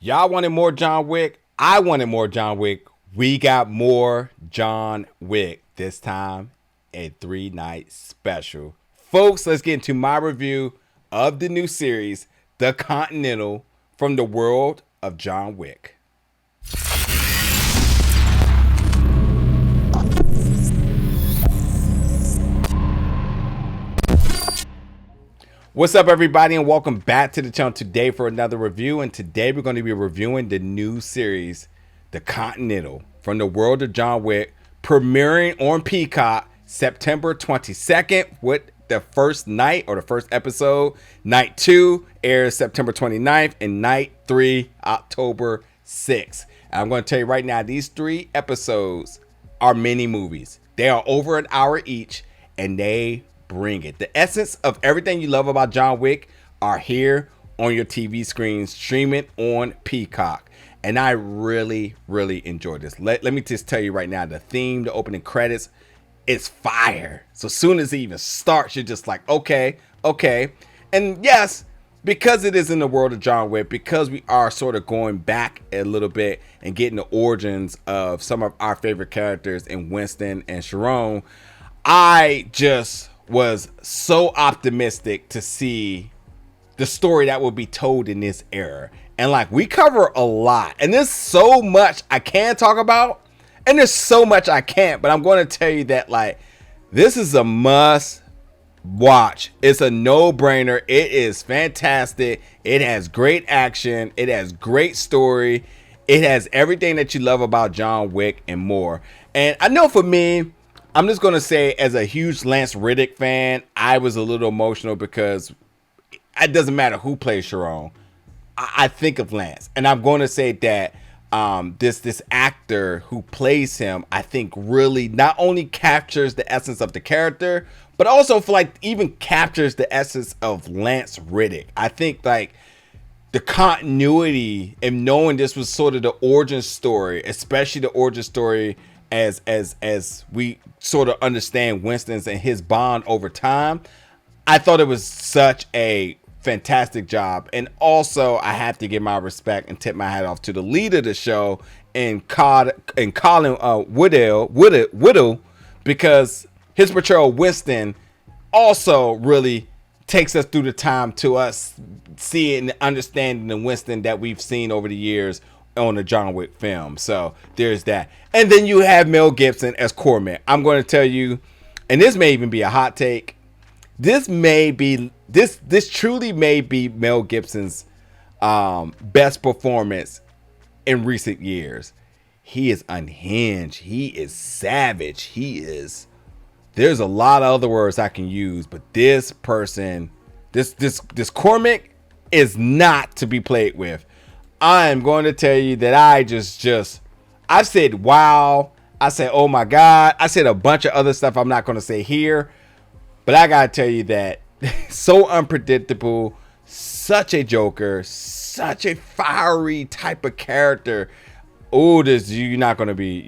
Y'all wanted more John Wick. I wanted more John Wick. We got more John Wick. This time, a 3-night special. Folks, let's get into my review of the new series, The Continental, from the world of John Wick. What's up, everybody, and welcome back to the channel today for another review. And today we're going to be reviewing the new series, The Continental, from the world of John Wick, premiering on Peacock September 22nd with the first night, or the first episode. Night 2 airs September 29th, and night 3 October 6th. And I'm going to tell you right now, these 3 episodes are mini movies. They are over an hour each, and they bring it. The essence of everything you love about John Wick are here on your TV screen, streaming on Peacock. And I really enjoyed this. Let me just tell you right now, the theme, the opening credits, it's fire. So as soon as it even starts, you're just like, okay. And yes, because it is in the world of John Wick, because we are sort of going back a little bit and getting the origins of some of our favorite characters in Winston and Sharon, I just was so optimistic to see the story that will be told in this era. And like, we cover a lot, and there's so much I can talk about, and there's so much I can't, but I'm going to tell you that, like, this is a must watch. It's a no-brainer. It is fantastic. It has great action. It has great story. It has everything that you love about John Wick and more. And I know for me, I'm just going to say, as a huge Lance Reddick fan, I was a little emotional because it doesn't matter who plays Sharon. I think of Lance. And I'm going to say that this actor who plays him, I think really not only captures the essence of the character, but also for like even captures the essence of Lance Reddick. I think like the continuity and knowing this was sort of the origin story, especially the origin story as we sort of understand Winston's and his bond over time. I thought it was such a fantastic job. And also, I have to give my respect and tip my hat off to the lead of the show, and Colin Woodell, because his portrayal of Winston also really takes us through the time to us seeing and understanding the Winston that we've seen over the years on the John Wick film. So there's that. And then you have Mel Gibson as Cormac. I'm going to tell you, and this may even be a hot take, this truly may be Mel Gibson's best performance in recent years. He is unhinged. He is savage. There's a lot of other words I can use, but this person, this Cormac is not to be played with. I am going to tell you that I said, wow. I said, oh my God. I said a bunch of other stuff I'm not going to say here, but I got to tell you that so unpredictable, such a joker, such a fiery type of character. Oh, you're not going to be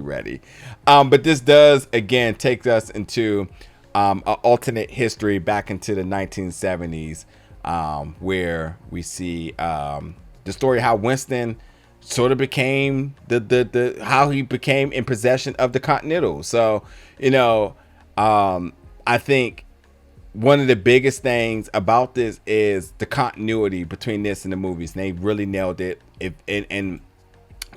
ready. But this does again take us into an alternate history back into the 1970s. Where we see the story how Winston sort of became how he became in possession of the Continental. So, I think one of the biggest things about this is the continuity between this and the movies. And they really nailed it. And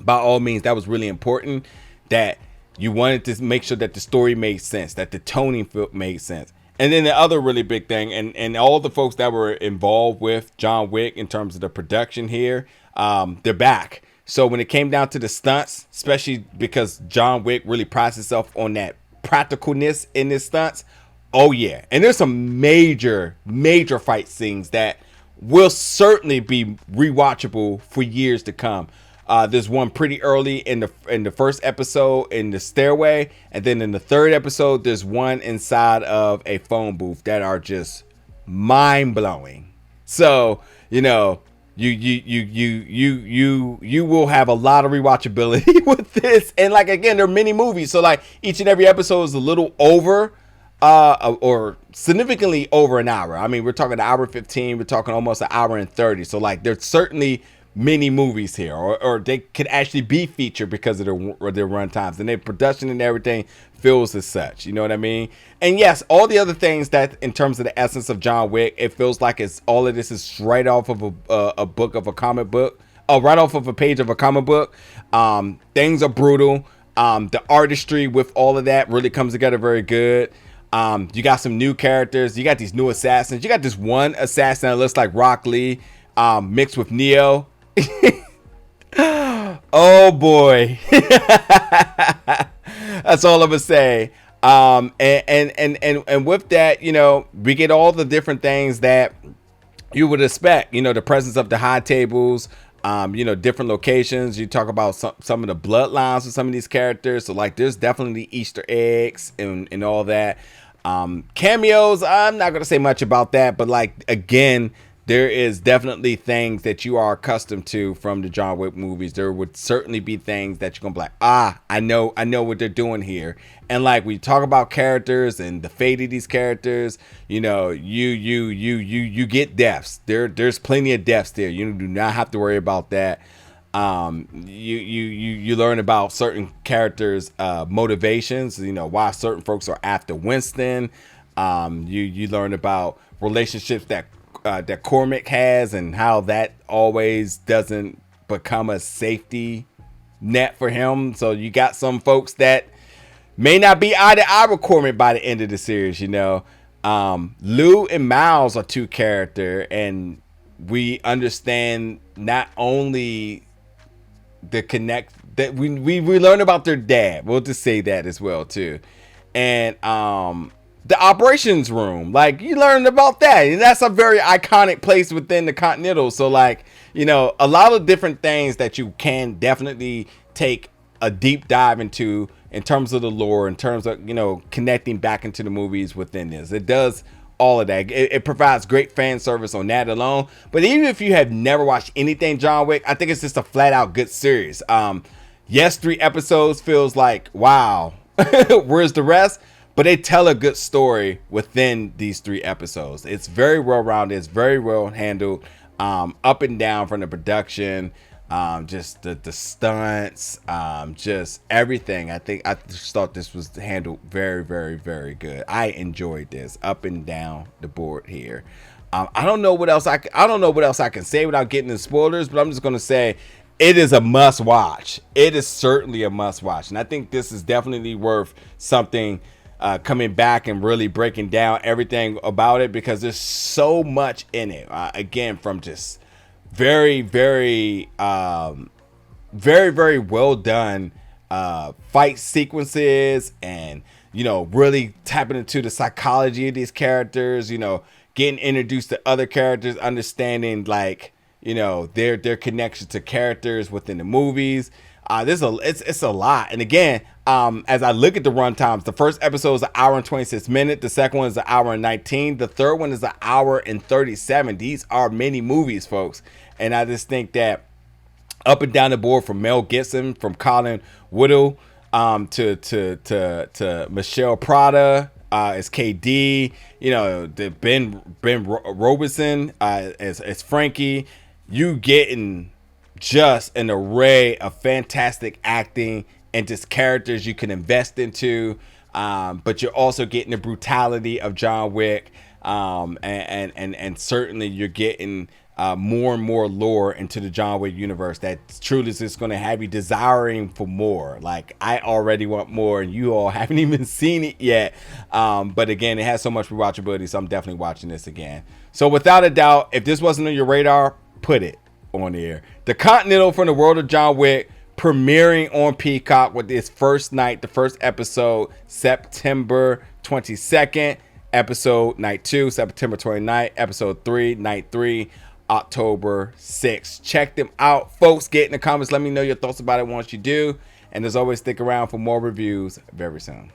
by all means, that was really important, that you wanted to make sure that the story made sense, that the toning made sense. And then the other really big thing, and all the folks that were involved with John Wick in terms of the production here, they're back. So when it came down to the stunts, especially because John Wick really prides itself on that practicalness in his stunts, oh yeah. And there's some major fight scenes that will certainly be rewatchable for years to come. There's one pretty early in the first episode in the stairway, and then in the third episode there's one inside of a phone booth that are just mind-blowing. So you will have a lot of rewatchability with this. And like, again, there are many movies, so like each and every episode is a little over or significantly over an hour. I mean, we're talking an hour 15, we're talking almost an hour and 30. So like there's certainly mini movies here, or they could actually be featured because of their run times and their production and everything feels as such. You know what I mean? And yes, all the other things that in terms of the essence of John Wick, it feels like it's all of this is right off of a book of a comic book. Right off of a page of a comic book. Things are brutal. The artistry with all of that really comes together very good. You got some new characters. You got these new assassins. You got this one assassin that looks like Rock Lee, mixed with Neo. Oh boy. That's all I'm gonna say. And with that, you know, we get all the different things that you would expect. You know, the presence of the high tables, you know, different locations. You talk about some of the bloodlines of some of these characters. So like there's definitely Easter eggs and all that. Cameos, I'm not gonna say much about that, but like again, there is definitely things that you are accustomed to from the John Wick movies. There would certainly be things that you're gonna be like, I know what they're doing here. And like we talk about characters and the fate of these characters, you know, you get deaths. There's plenty of deaths there. You do not have to worry about that. You learn about certain characters' motivations. You know why certain folks are after Winston. You learn about relationships that Cormac has and how that always doesn't become a safety net for him. So you got some folks that may not be eye to eye with Cormac by the end of the series. You know, Lou and Miles are two characters, and we understand not only the connect that we learn about their dad. We'll just say that as well too, and the operations room, like you learned about that, and that's a very iconic place within the Continental. So like, you know, a lot of different things that you can definitely take a deep dive into in terms of the lore, in terms of, you know, connecting back into the movies within this. It does all of that. It provides great fan service on that alone. But even if you have never watched anything John Wick, I think it's just a flat out good series. Yes, 3 episodes feels like, wow, where's the rest? But they tell a good story within these 3 episodes. It's very well rounded. It's very well handled, up and down from the production, just the stunts, just everything. I just thought this was handled very, very, very good. I enjoyed this up and down the board here. I don't know what else I can say without getting into spoilers, but I'm just gonna say it is a must watch. It is certainly a must watch, and I think this is definitely worth something. Coming back and really breaking down everything about it, because there's so much in it. Again, from just very, very, very, very well done fight sequences, and you know, really tapping into the psychology of these characters. You know, getting introduced to other characters, understanding like, you know, their connection to characters within the movies. It's a lot. And again, as I look at the run times, the first episode is an hour and 26 minutes. The second one is an hour and 19. The third one is an hour and 37. These are many movies, folks. And I just think that up and down the board, from Mel Gibson, from Colin, Woodell, to Michelle Prada, as KD, you know, the Ben Robertson, as Frankie, you getting just an array of fantastic acting and just characters you can invest into, but you're also getting the brutality of John Wick, and certainly you're getting more and more lore into the John Wick universe that truly is just going to have you desiring for more. Like, I already want more, and you all haven't even seen it yet, but again, it has so much rewatchability, so I'm definitely watching this again. So without a doubt, if this wasn't on your radar, put it on here. The Continental from the world of John Wick, premiering on Peacock with its first night, the first episode, September 22nd, episode night 2, September 29th, episode 3, night 3, October 6th. Check them out, folks. Get in the comments, let me know your thoughts about it once you do, and as always, stick around for more reviews very soon.